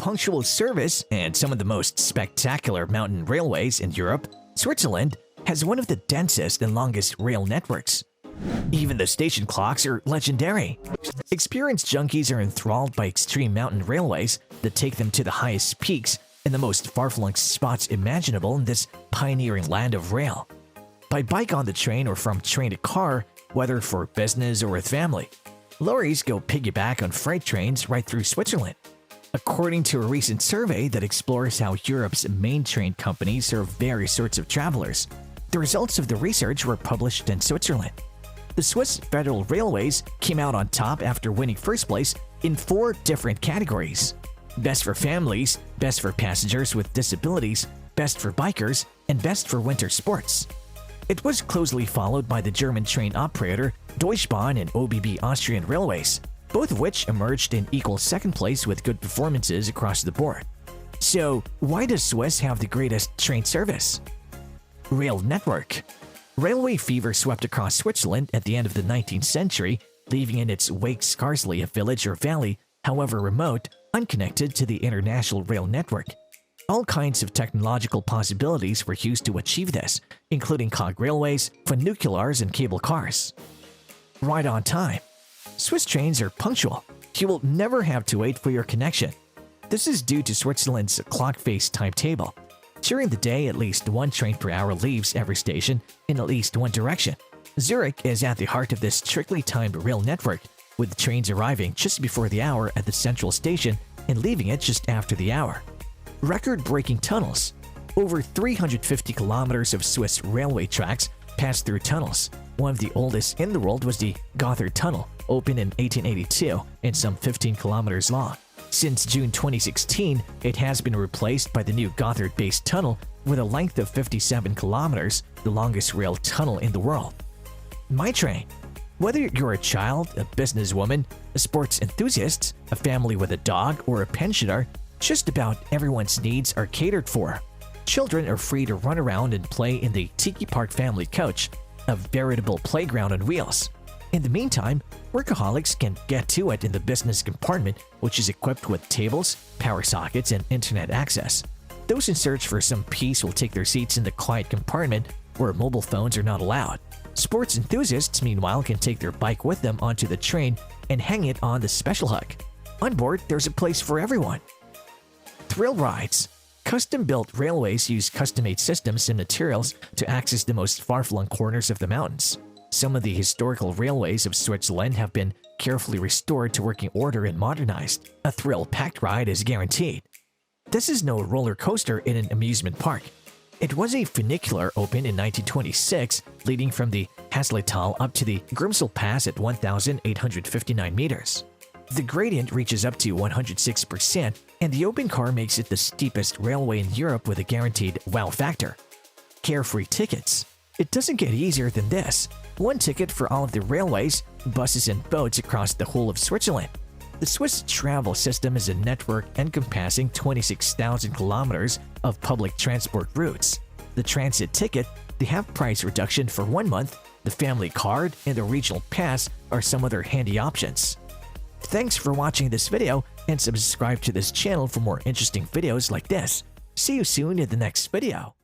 punctual service and some of the most spectacular mountain railways in Europe, Switzerland has one of the densest and longest rail networks. Even the station clocks are legendary. Experienced junkies are enthralled by extreme mountain railways that take them to the highest peaks and the most far-flung spots imaginable in this pioneering land of rail. By bike on the train or from train to car, whether for business or with family, lorries go piggyback on freight trains right through Switzerland. According to a recent survey that explores how Europe's main train companies serve various sorts of travelers, the results of the research were published in Switzerland. The Swiss Federal Railways came out on top after winning first place in 4 different categories: Best for Families, Best for Passengers with Disabilities, Best for Bikers, and Best for Winter Sports. It was closely followed by the German train operator Deutsche Bahn and OBB Austrian Railways, both of which emerged in equal second place with good performances across the board. So, why does Swiss have the greatest train service? Rail network. Railway fever swept across Switzerland at the end of the 19th century, leaving in its wake scarcely a village or valley, however remote, unconnected to the international rail network. All kinds of technological possibilities were used to achieve this, including cog railways, funiculars, and cable cars. Right on time. Swiss trains are punctual. You will never have to wait for your connection. This is due to Switzerland's clock-face timetable. During the day, at least one train per hour leaves every station in at least one direction. Zurich is at the heart of this strictly timed rail network, with trains arriving just before the hour at the central station and leaving it just after the hour. Record-breaking tunnels. Over 350 kilometers of Swiss railway tracks pass through tunnels. One of the oldest in the world was the Gotthard Tunnel, opened in 1882 and some 15 kilometers long. Since June 2016, it has been replaced by the new Gotthard-based tunnel with a length of 57 kilometers, the longest rail tunnel in the world. My Train. Whether you're a child, a businesswoman, a sports enthusiast, a family with a dog, or a pensioner, just about everyone's needs are catered for. Children are free to run around and play in the Tiki Park Family Coach, a veritable playground on wheels. In the meantime, workaholics can get to it in the business compartment, which is equipped with tables, power sockets, and internet access. Those in search for some peace will take their seats in the quiet compartment where mobile phones are not allowed. Sports enthusiasts, meanwhile, can take their bike with them onto the train and hang it on the special hook. On board, there's a place for everyone. Thrill rides. Custom-built railways use custom-made systems and materials to access the most far-flung corners of the mountains. Some of the historical railways of Switzerland have been carefully restored to working order and modernized. A thrill-packed ride is guaranteed. This is no roller coaster in an amusement park. It was a funicular opened in 1926, leading from the Hasletal up to the Grimsel Pass at 1,859 meters. The gradient reaches up to 106%, and the open car makes it the steepest railway in Europe with a guaranteed wow factor. Carefree tickets. It doesn't get easier than this. One ticket for all of the railways, buses, and boats across the whole of Switzerland. The Swiss travel system is a network encompassing 26,000 kilometers of public transport routes. The transit ticket, the half-price reduction for 1 month, the family card, and the regional pass are some other handy options. Thanks for watching this video, and subscribe to this channel for more interesting videos like this. See you soon in the next video.